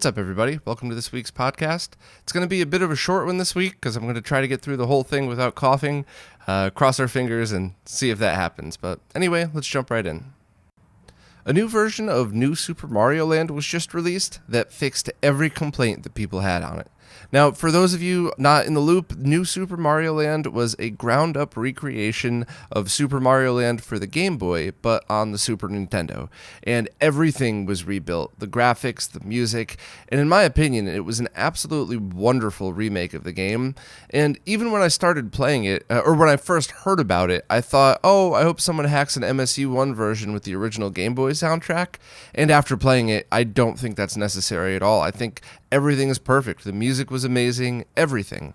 What's up, everybody? Welcome to this week's podcast. It's going to be a bit of a short one this week because I'm going to try to get through the whole thing without coughing. Cross our fingers and see if that happens. But anyway, let's jump right in. A new version of New Super Mario Land was just released that fixed every complaint that people had on it. Now, for those of you not in the loop, New Super Mario Land was a ground-up recreation of Super Mario Land for the Game Boy, but on the Super Nintendo. And everything was rebuilt, the graphics, the music, and in my opinion, it was an absolutely wonderful remake of the game. And even when I started playing it, or when I first heard about it, I thought, oh, I hope someone hacks an MSU1 version with the original Game Boy soundtrack. And after playing it, I don't think that's necessary at all. I think everything is perfect. The music was amazing, everything.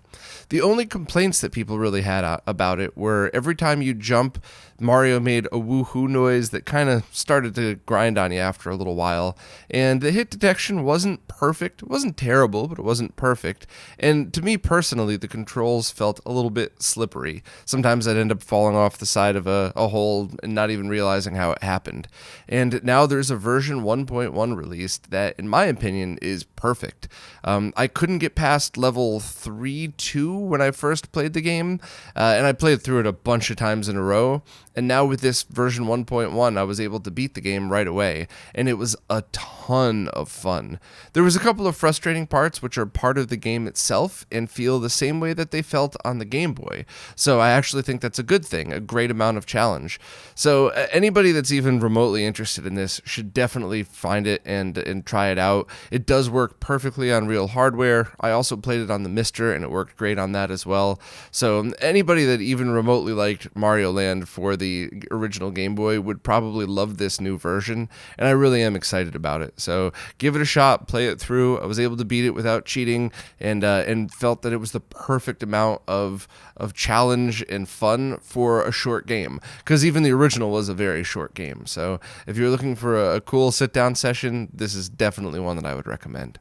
The only complaints that people really had about it were every time you jump, Mario made a woohoo noise that kind of started to grind on you after a little while. And the hit detection wasn't perfect. It wasn't terrible, but it wasn't perfect. And to me personally, the controls felt a little bit slippery. Sometimes I'd end up falling off the side of a hole and not even realizing how it happened. And now there's a version 1.1 released that, in my opinion, is perfect. I couldn't get past level 3-2 when I first played the game, and I played through it a bunch of times in a row. And now with this version 1.1, I was able to beat the game right away, and it was a ton of fun. There was a couple of frustrating parts which are part of the game itself and feel the same way that they felt on the Game Boy. So I actually think that's a good thing, a great amount of challenge. So anybody that's even remotely interested in this should definitely find it and try it out. It does work perfectly on real hardware. I also played it on the Mister, and it worked great on that as well. So anybody that even remotely liked Mario Land for the original Game Boy would probably love this new version, and I really am excited about it. So give it a shot, play it through. I was able to beat it without cheating, and felt that it was the perfect amount of challenge and fun for a short game, because even the original was a very short game. So if you're looking for a cool sit-down session, this is definitely one that I would recommend.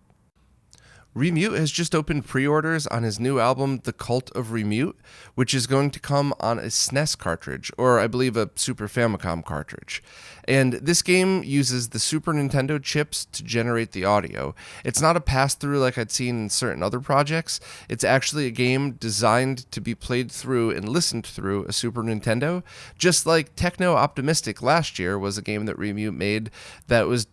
Remute has just opened pre-orders on his new album, The Cult of Remute, which is going to come on a SNES cartridge, or I believe a Super Famicom cartridge. And this game uses the Super Nintendo chips to generate the audio. It's not a pass-through like I'd seen in certain other projects. It's actually a game designed to be played through and listened through a Super Nintendo, just like Techno Optimistic last year was a game that Remute made that was,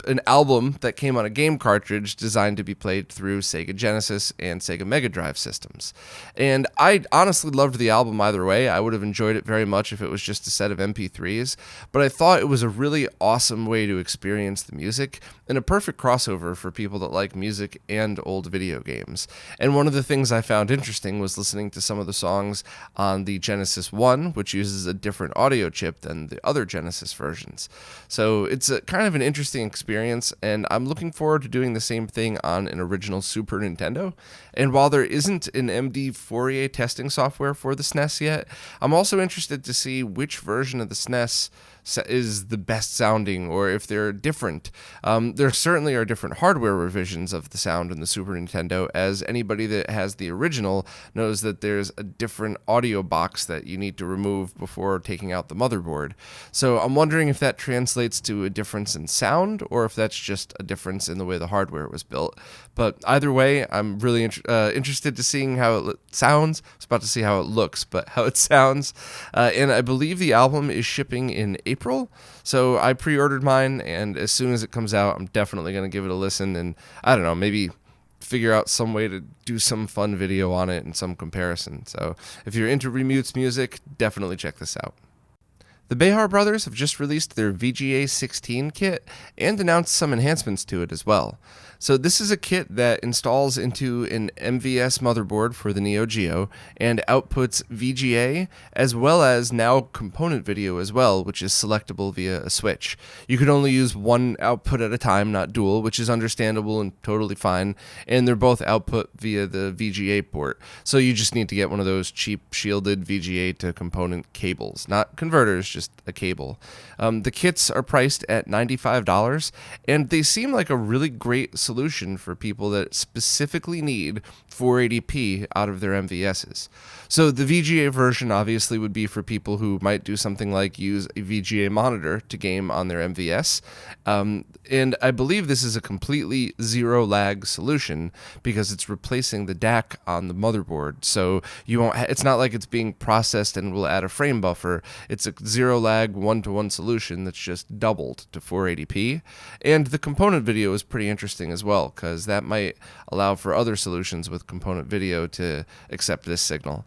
an album that came on a game cartridge designed to be played through Sega Genesis and Sega Mega Drive systems. And I honestly loved the album either way. I would have enjoyed it very much if it was just a set of MP3s, but I thought it was a really awesome way to experience the music and a perfect crossover for people that like music and old video games. And one of the things I found interesting was listening to some of the songs on the Genesis 1, which uses a different audio chip than the other Genesis versions. So it's a kind of an interesting experience, and I'm looking forward to doing the same thing on an original Super Nintendo. And while there isn't an MD Fourier testing software for the SNES yet, I'm also interested to see which version of the SNES is the best sounding, or if they're different. There certainly are different hardware revisions of the sound in the Super Nintendo, as anybody that has the original knows that there's a different audio box that you need to remove before taking out the motherboard. So I'm wondering if that translates to a difference in sound, or if that's just a difference in the way the hardware was built. But either way, I'm really interested to seeing how it sounds. I was about to see how it looks, but how it sounds. And I believe the album is shipping in April, so I pre-ordered mine, and as soon as it comes out, I'm definitely going to give it a listen, and I don't know, maybe figure out some way to do some fun video on it and some comparison. So if you're into Remute's music, definitely check this out. The Behar brothers have just released their VGA 16 kit and announced some enhancements to it as well. So this is a kit that installs into an MVS motherboard for the Neo Geo and outputs VGA as well as now component video as well, which is selectable via a switch. You can only use one output at a time, not dual, which is understandable and totally fine, and they're both output via the VGA port. So you just need to get one of those cheap shielded VGA to component cables, not converters, just a cable. The kits are priced at $95, and they seem like a really great solution for people that specifically need 480p out of their MVSs. So the VGA version obviously would be for people who might do something like use a VGA monitor to game on their MVS. And I believe this is a completely zero lag solution because it's replacing the DAC on the motherboard. So you won't it's not like it's being processed and will add a frame buffer. It's a zero lag one-to-one solution that's just doubled to 480p. And the component video is pretty interesting as well, because that might allow for other solutions with component video to accept this signal.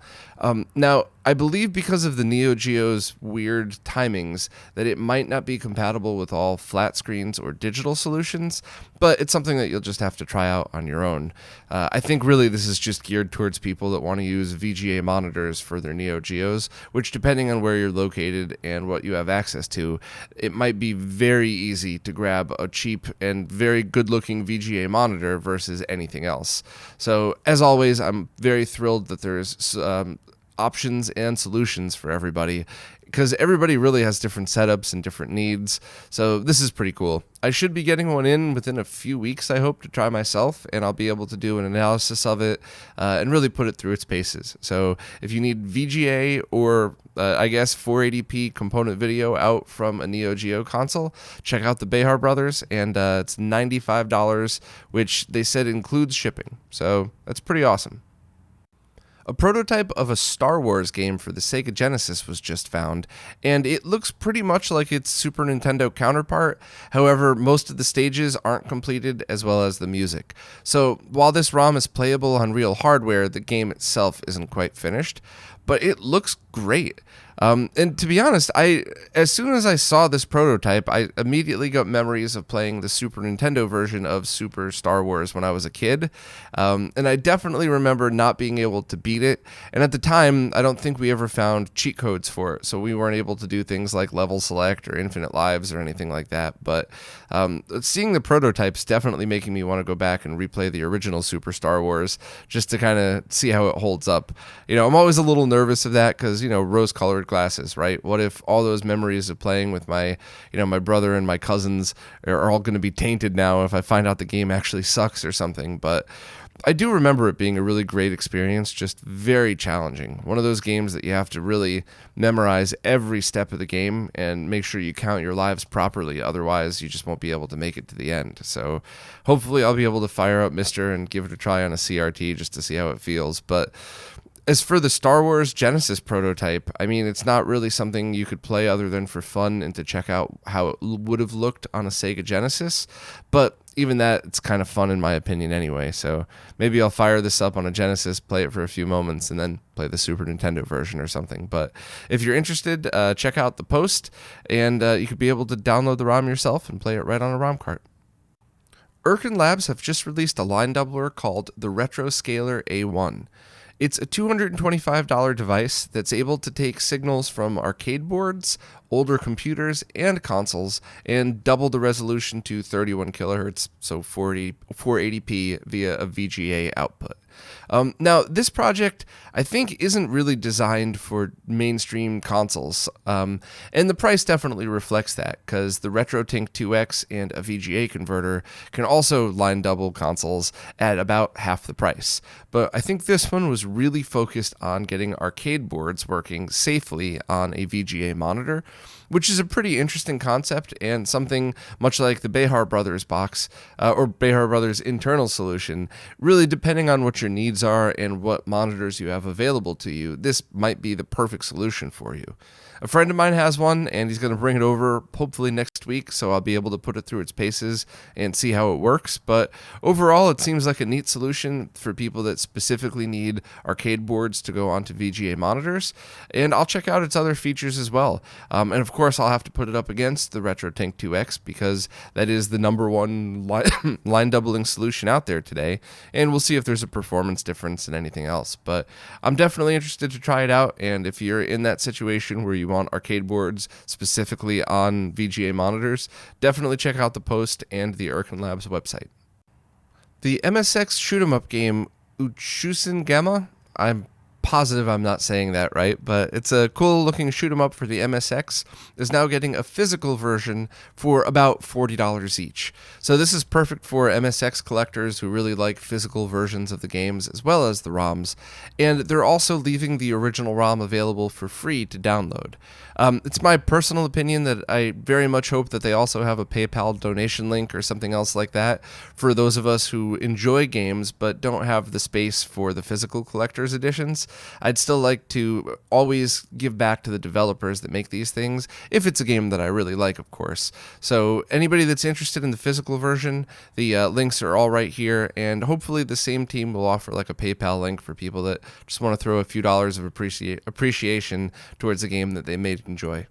Now, I believe because of the Neo Geo's weird timings that it might not be compatible with all flat screens or digital solutions, but it's something that you'll just have to try out on your own. I think really this is just geared towards people that want to use VGA monitors for their Neo Geos, which depending on where you're located and what you have access to, it might be very easy to grab a cheap and very good-looking VGA monitor versus anything else. So as always, I'm very thrilled that there's options and solutions for everybody, because everybody really has different setups and different needs. So this is pretty cool. I should be getting one in within a few weeks, I hope, to try myself, and I'll be able to do an analysis of it and really put it through its paces. So if you need VGA or I guess 480p component video out from a Neo Geo console, check out the Behar Brothers, and it's $95, which they said includes shipping. So that's pretty awesome. A prototype of a Star Wars game for the Sega Genesis was just found, and it looks pretty much like its Super Nintendo counterpart. However, most of the stages aren't completed, as well as the music. So while this ROM is playable on real hardware, the game itself isn't quite finished, but it looks great. And to be honest, as soon as I saw this prototype, I immediately got memories of playing the Super Nintendo version of Super Star Wars when I was a kid. And I definitely remember not being able to beat it. And at the time, I don't think we ever found cheat codes for it, so we weren't able to do things like level select or infinite lives or anything like that. But seeing the prototypes definitely making me want to go back and replay the original Super Star Wars just to kind of see how it holds up. I'm always a little nervous of that because, rose-colored glasses, right? What if all those memories of playing with my brother and my cousins are all going to be tainted now if I find out the game actually sucks or something? But I do remember it being a really great experience, just very challenging. One of those games that you have to really memorize every step of the game and make sure you count your lives properly. Otherwise, you just won't be able to make it to the end. So hopefully I'll be able to fire up Mister and give it a try on a CRT just to see how it feels. But as for the Star Wars Genesis prototype, I mean, it's not really something you could play other than for fun and to check out how it would have looked on a Sega Genesis. But even that, it's kind of fun in my opinion anyway. So maybe I'll fire this up on a Genesis, play it for a few moments, and then play the Super Nintendo version or something. But if you're interested, check out the post, and you could be able to download the ROM yourself and play it right on a ROM cart. Irken Labs have just released a line doubler called the RetroScaler A1. It's a $225 device that's able to take signals from arcade boards, older computers, and consoles, and double the resolution to 31 kilohertz, so 480p via a VGA output. Now, this project, I think, isn't really designed for mainstream consoles, and the price definitely reflects that, because the RetroTink 2X and a VGA converter can also line double consoles at about half the price. But I think this one was really focused on getting arcade boards working safely on a VGA monitor, which is a pretty interesting concept and something much like the Behar Brothers box or Behar Brothers internal solution. Really, depending on what your needs are and what monitors you have available to you, this might be the perfect solution for you. A friend of mine has one, and he's going to bring it over hopefully next week, so I'll be able to put it through its paces and see how it works. But overall, it seems like a neat solution for people that specifically need arcade boards to go onto VGA monitors, and I'll check out its other features as well. And of course, I'll have to put it up against the RetroTink 2X because that is the number one line doubling solution out there today, and we'll see if there's a performance difference in anything else. But I'm definitely interested to try it out, and if you're in that situation where you want arcade boards specifically on VGA monitors, definitely check out the post and the Irken Labs website. The MSX shoot 'em up game Uchūsen Gamma, I'm positive I'm not saying that right, but it's a cool looking shoot 'em up for the MSX. Is now getting a physical version for about $40 each. So this is perfect for MSX collectors who really like physical versions of the games as well as the ROMs. And they're also leaving the original ROM available for free to download. It's my personal opinion that I very much hope that they also have a PayPal donation link or something else like that for those of us who enjoy games but don't have the space for the physical collector's editions. I'd still like to always give back to the developers that make these things, if it's a game that I really like, of course. So anybody that's interested in the physical version, the links are all right here, and hopefully the same team will offer like a PayPal link for people that just want to throw a few dollars of appreciation towards a game that they may enjoy.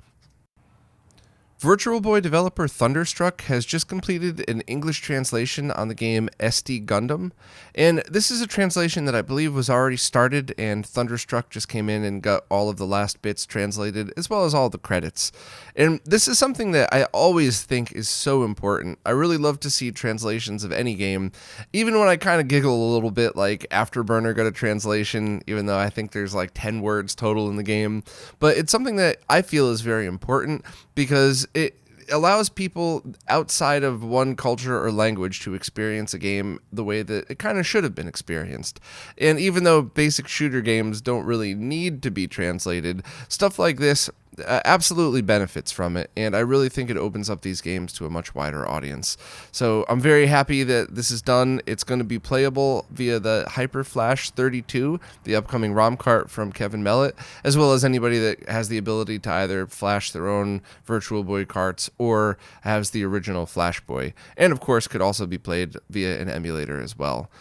Virtual Boy developer Thunderstruck has just completed an English translation on the game SD Gundam, and this is a translation that I believe was already started, and Thunderstruck just came in and got all of the last bits translated, as well as all the credits. And this is something that I always think is so important. I really love to see translations of any game, even when I kind of giggle a little bit, like Afterburner got a translation, even though I think there's like 10 words total in the game. But it's something that I feel is very important, because it allows people outside of one culture or language to experience a game the way that it kind of should have been experienced. And even though basic shooter games don't really need to be translated, stuff like this absolutely benefits from it, and I really think it opens up these games to a much wider audience. So I'm very happy that this is done. It's going to be playable via the HyperFlash 32, the upcoming ROM cart from Kevin Mellett, as well as anybody that has the ability to either flash their own Virtual Boy carts or has the original Flash Boy, and of course could also be played via an emulator as well.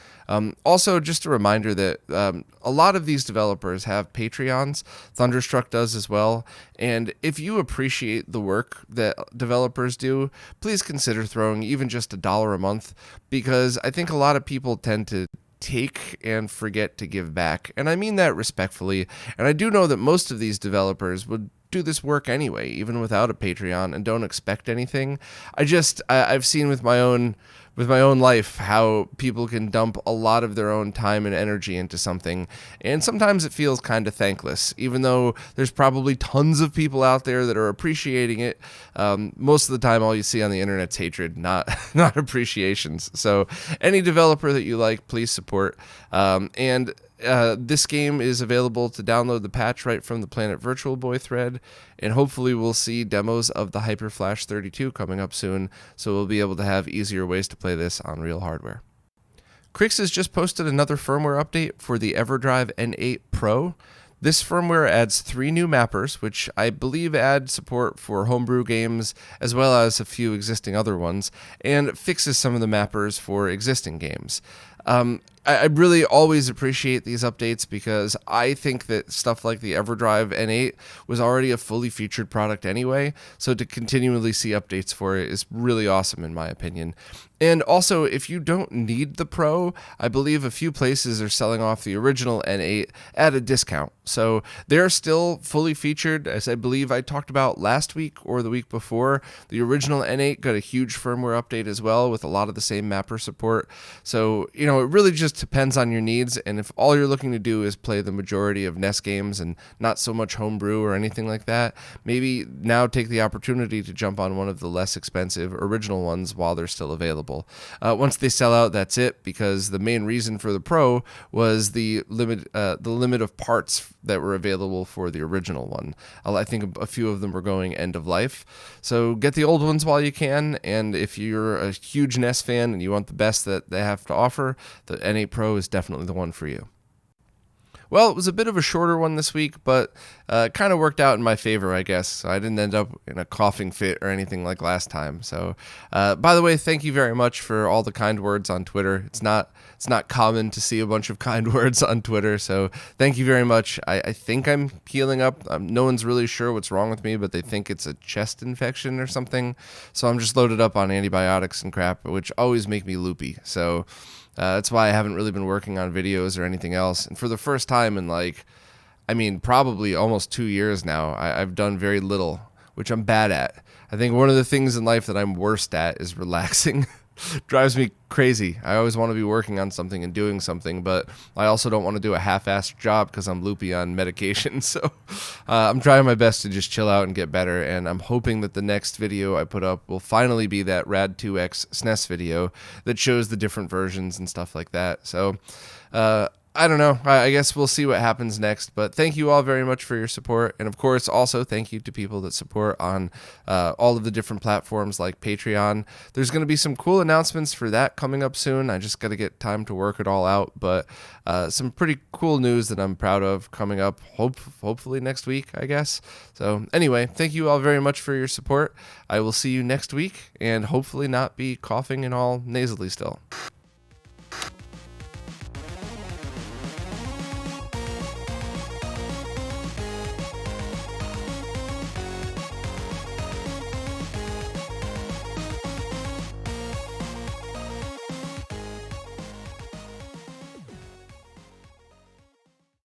Also, just a reminder that a lot of these developers have Patreons. Thunderstruck does as well. And if you appreciate the work that developers do, please consider throwing even just $1 a month, because I think a lot of people tend to take and forget to give back. And I mean that respectfully. And I do know that most of these developers would do this work anyway, even without a Patreon, and don't expect anything. I've seen with my own life how people can dump a lot of their own time and energy into something, and sometimes it feels kind of thankless, even though there's probably tons of people out there that are appreciating it. Most of the time all you see on the internet's hatred, not appreciations. So any developer that you like, please support. This game is available to download the patch right from the Planet Virtual Boy thread, and hopefully we'll see demos of the HyperFlash 32 coming up soon, so we'll be able to have easier ways to play this on real hardware. Crix has just posted another firmware update for the EverDrive N8 Pro. This firmware adds 3 new mappers, which I believe add support for homebrew games as well as a few existing other ones, and fixes some of the mappers for existing games. I really always appreciate these updates, because I think that stuff like the EverDrive N8 was already a fully featured product anyway, so to continually see updates for it is really awesome in my opinion. And also, if you don't need the Pro, I believe a few places are selling off the original N8 at a discount. So they're still fully featured, as I believe I talked about last week or the week before. The original N8 got a huge firmware update as well, with a lot of the same mapper support. So, it really just depends on your needs, and if all you're looking to do is play the majority of NES games and not so much homebrew or anything like that, maybe now take the opportunity to jump on one of the less expensive original ones while they're still available. Once they sell out, that's it, because the main reason for the Pro was the limit of parts that were available for the original one. I think a few of them were going end of life, so get the old ones while you can. And if you're a huge NES fan and you want the best that they have to offer, the N8 Pro is definitely the one for you. Well, it was a bit of a shorter one this week, but kind of worked out in my favor, I guess. So I didn't end up in a coughing fit or anything like last time. So, by the way, thank you very much for all the kind words on Twitter. It's not common to see a bunch of kind words on Twitter, so thank you very much. I think I'm healing up. No one's really sure what's wrong with me, but they think it's a chest infection or something. So I'm just loaded up on antibiotics and crap, which always make me loopy. So that's why I haven't really been working on videos or anything else. And for the first time in probably almost 2 years now, I've done very little, which I'm bad at. I think one of the things in life that I'm worst at is relaxing. Drives me crazy. I always want to be working on something and doing something, but I also don't want to do a half-assed job because I'm loopy on medication. So I'm trying my best to just chill out and get better, and I'm hoping that the next video I put up will finally be that Rad 2X SNES video that shows the different versions and stuff like that. So I don't know. I guess we'll see what happens next. But thank you all very much for your support. And of course, also thank you to people that support on all of the different platforms like Patreon. There's going to be some cool announcements for that coming up soon. I just got to get time to work it all out. But some pretty cool news that I'm proud of coming up hopefully next week, I guess. So anyway, thank you all very much for your support. I will see you next week and hopefully not be coughing and all nasally still.